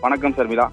வணக்கம் சர்மிளா.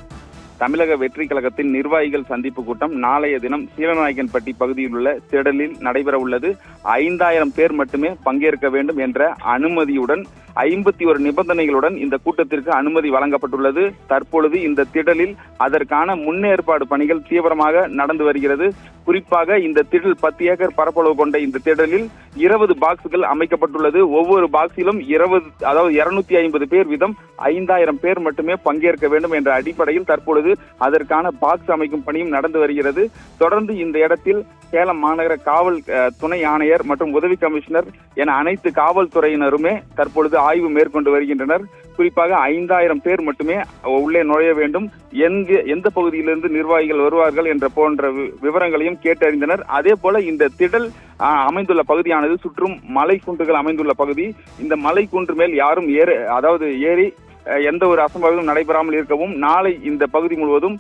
தமிழக வெற்றி கழகத்தின் நிர்வாகிகள் சந்திப்பு கூட்டம் நாளைய தினம் சீலநாயக்கன்பட்டி பகுதியில் உள்ள திடலில் நடைபெற உள்ளது. 5000 பேர் மட்டுமே பங்கேற்க வேண்டும் என்ற அனுமதியுடன் 51 நிபந்தனைகளுடன் இந்த கூட்டத்திற்கு அனுமதி வழங்கப்பட்டுள்ளது. தற்பொழுது இந்த திடலில் அதற்கான முன்னேற்பாடு பணிகள் தீவிரமாக நடந்து வருகிறது. குறிப்பாக இந்த திடல் 10 ஏக்கர் பரப்பளவு கொண்ட இந்த திடலில் 20 பாக்ஸ்கள் அமைக்கப்பட்டுள்ளது. ஒவ்வொரு பாக்ஸிலும் 250 பேர் வீதம் 5000 பேர் மட்டுமே பங்கேற்க வேண்டும் என்ற அடிப்படையில் தற்பொழுது அதற்கான பாக்ஸ் அமைக்கும் பணியும் நடந்து வருகிறது. தொடர்ந்து இந்த இடத்தில் சேலம் மாநகர காவல் துணை ஆணையர் மற்றும் உதவி கமிஷனர் என அனைத்து காவல்துறையினருமே தற்பொழுது ஆய்வு மேற்கொண்டு வருகின்றனர். குறிப்பாக 5000 பேர் மட்டுமே உள்ளே நுழைய வேண்டும், எந்த பகுதியிலிருந்து நிர்வாகிகள் வருவார்கள் என்ற போன்ற விவரங்களையும் கேட்டறிந்தனர். அதே போல இந்த திடல் அமைந்துள்ள பகுதியானது சுற்றும் மலை குன்றுகள் அமைந்துள்ள பகுதி. இந்த மலை குன்று மேல் யாரும் ஏறி எந்த ஒரு அசம்பாவிதமும் நடைபெறாமல் இருக்கவும் நாளை இந்த பகுதி முழுவதும்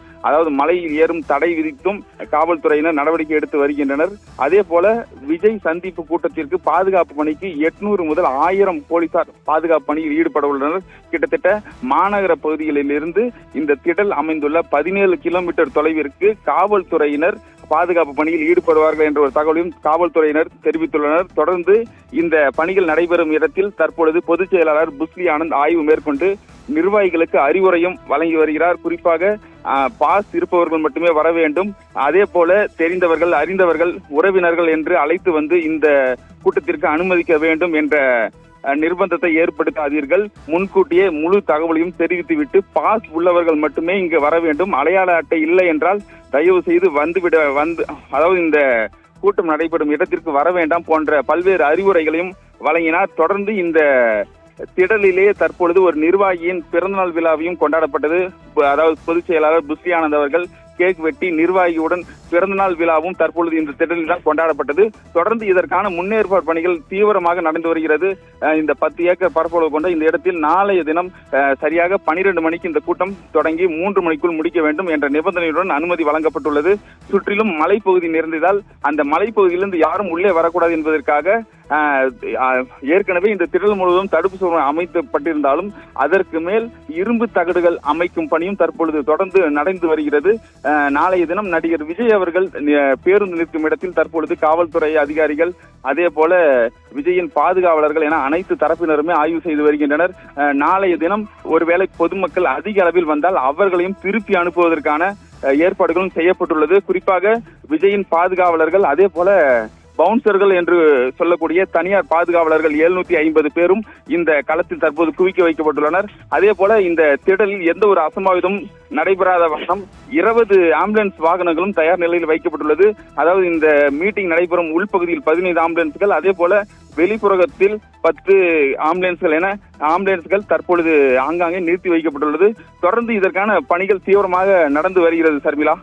மலையில் ஏறும் தடை விதித்தும் காவல்துறையினர் நடவடிக்கை எடுத்து வருகின்றனர். அதே போல விஜய் சந்திப்பு கூட்டத்திற்கு பாதுகாப்பு பணிக்கு 800 முதல் 1000 போலீசார் பாதுகாப்பு பணியில் ஈடுபட உள்ளனர். கிட்டத்தட்ட மாநகர பகுதிகளில் இருந்து இந்த திடல் அமைந்துள்ள 17 கிலோமீட்டர் தொலைவிற்கு காவல்துறையினர் பாதுகாப்பு பணியில் ஈடுபடுவார்கள் என்ற ஒரு தகவலையும் காவல்துறையினர் தெரிவித்துள்ளனர். தொடர்ந்து இந்த பணிகள் நடைபெறும் இடத்தில் தற்பொழுது பொதுச் செயலாளர் புஸ்லி ஆனந்த் ஆய்வு மேற்கொண்டு நிர்வாகிகளுக்கு அறிவுரையும் வழங்கி வருகிறார். குறிப்பாக பாஸ் இருப்பவர்கள் மட்டுமே வர வேண்டும், அதே போல தெரிந்தவர்கள் அறிந்தவர்கள் உறவினர்கள் என்று அழைத்து வந்து இந்த கூட்டத்திற்கு அனுமதிக்க வேண்டும் என்ற நிர்பந்தத்தை ஏற்படுத்தாதீர்கள். முன்கூட்டியே முழு தகவலையும் தெரிவித்துவிட்டு பாஸ் உள்ளவர்கள் மட்டுமே இங்கு வர வேண்டும். அடையாள அட்டை இல்லை என்றால் தயவு செய்து இந்த கூட்டம் நடைபெறும் இடத்திற்கு வர வேண்டாம் போன்ற பல்வேறு அறிவுரைகளையும் வழங்கினார். தொடர்ந்து இந்த திடலிலே தற்பொழுது ஒரு நிர்வாகியின் பிறந்தநாள் விழாவையும் கொண்டாடப்பட்டது. பொதுச் செயலாளர் புஸ்லி ஆனந்த் அவர்கள் கேக் வெட்டி நிர்வாகியுடன் பிறந்தநாள் விழாவும் தற்பொழுது இந்த திடலில் தான் கொண்டாடப்பட்டது. தொடர்ந்து இதற்கான முன்னேற்பாடு பணிகள் தீவிரமாக நடந்து வருகிறது. இந்த 10 ஏக்கர் பரப்பளவு கொண்ட இந்த இடத்தில் நாளைய தினம் சரியாக 12 மணிக்கு இந்த கூட்டம் தொடங்கி 3 மணிக்குள் முடிக்க வேண்டும் என்ற நிபந்தனையுடன் அனுமதி வழங்கப்பட்டுள்ளது. சுற்றிலும் மலைப்பகுதி நிறைந்ததால் அந்த மலைப்பகுதியிலிருந்து யாரும் உள்ளே வரக்கூடாது என்பதற்காக ஏற்கனவே இந்த திடல் முழுவதும் தடுப்பு சுவர் அமைக்கப்பட்டிருந்தாலும் அதற்கு மேல் இரும்பு தகடுகள் அமைக்கும் பணியும் தற்பொழுது தொடர்ந்து நடந்து வருகிறது. நாளைய தினம் நடிகர் விஜய் அவர்கள் பேருந்து நிற்கும் இடத்தில் தற்பொழுது காவல்துறை அதிகாரிகள் அதே போல விஜயின் பாதுகாவலர்கள் என அனைத்து தரப்பினருமே ஆய்வு செய்து வருகின்றனர். நாளைய தினம் ஒருவேளை பொதுமக்கள் அதிக அளவில் வந்தால் அவர்களையும் திருப்பி அனுப்புவதற்கான ஏற்பாடுகளும் செய்யப்பட்டுள்ளது. குறிப்பாக விஜயின் பாதுகாவலர்கள் அதே போல பவுன்சர்கள் என்று சொல்லக்கூடிய தனியார் பாதுகாவலர்கள் 750 பேரும் இந்த களத்தில் தற்போது குவிக்க வைக்கப்பட்டுள்ளனர். அதே போல இந்த திடலில் எந்த ஒரு அசம்பாவிதமும் நடைபெறாத வண்ணம் 20 ஆம்புலன்ஸ் வாகனங்களும் தயார் நிலையில் வைக்கப்பட்டுள்ளது. இந்த மீட்டிங் நடைபெறும் உள்பகுதியில் 15 ஆம்புலன்ஸ்கள், அதே போல வெளிப்புறத்தில் 10 ஆம்புலன்ஸ்கள் என ஆம்புலன்ஸ்கள் தற்பொழுது ஆங்காங்கே நிறுத்தி வைக்கப்பட்டுள்ளது. தொடர்ந்து இதற்கான பணிகள் தீவிரமாக நடந்து வருகிறது. சர்மிளா,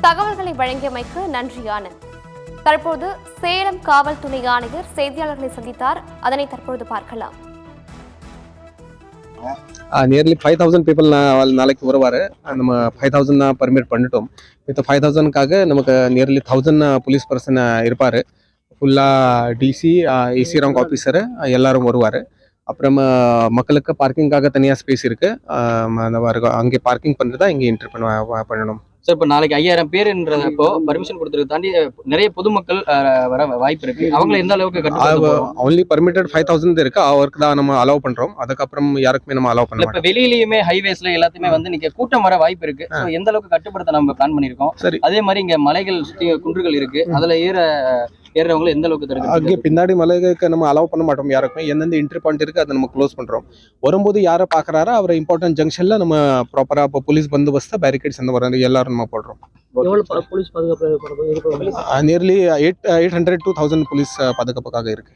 தகவல்களை வழங்கியமைக்கு நன்றி ஆனந்த். தற்போது சேலம் காவல் துணை ஆணையர் செய்தியாளர்களை சந்தித்தார். அதனை தற்பொழுது பார்க்கலாம். நியர்லி 5000 பீப்புள் நாளைக்கு வருவார். நம்ம 5000 பர்மிட் பண்ணிட்டோம். இப்போ 5000க்காக நமக்கு நியர்லி 1000 போலீஸ் பர்சன் இருப்பார். ஃபுல்லாக டிசி ஏசி ரேங்க் ஆஃபீஸரு எல்லாரும் வருவார். அப்புறம் மக்களுக்கு பார்க்கிங்காக தனியாக ஸ்பேஸ் இருக்குது. அங்கே பார்க்கிங் பண்ணுறதா இங்கே என்ட்ரி பண்ணணும். சார், இப்போ நாளைக்கு 5000 பேருன்றப்போ பர்மிஷன் கொடுத்துருக்கு தாண்டி நிறைய பொதுமக்கள் வர வாய்ப்பு இருக்கு. அவங்களை எந்த அளவுக்கு ஒன்லி பர்மிட்டட் 5000 இருக்கு, அவருக்கு தான் நம்ம அலோவ் பண்றோம். அதுக்கப்புறம் யாருக்குமே நம்ம அலோவ் பண்ண மாட்டோம். இப்போ வெளியிலயுமே ஹைவேஸ்ல எல்லாத்தையுமே நீங்க கூட்டம் வர வாய்ப்பு இருக்கு. எந்த அளவுக்கு கட்டுப்படுத்த நம்ம பிளான் பண்ணிருக்கோம். சரி, அதே மாதிரி இங்க மலைகள் சுற்றி குன்றுகள் இருக்கு, அதுல ஏறவங்களை எந்த அளவுக்கு தடுக்க அங்கே பின்னாடி மலைகளுக்கு நம்ம அலோவ் பண்ண மாட்டோம். யாருக்குமே எந்தெந்த என்ட்ரி பாயிண்ட் இருக்கு அதை நம்ம க்ளோஸ் பண்றோம். வரும்போது யாரை பாக்குறாரோ அவரை இம்பார்ட்டன்ட் ஜங்ஷன்ல நம்ம ப்ராப்பரா இப்போ போலீஸ் பந்தோபஸ்து பேரிகேட்ஸ் அந்த வர எல்லாரும் நம்ம போடுறோம். போலீஸ் பாதுகாப்பு நியர்லி 800 to 1000 போலீஸ் பாதுகாப்புக்காக இருக்கு.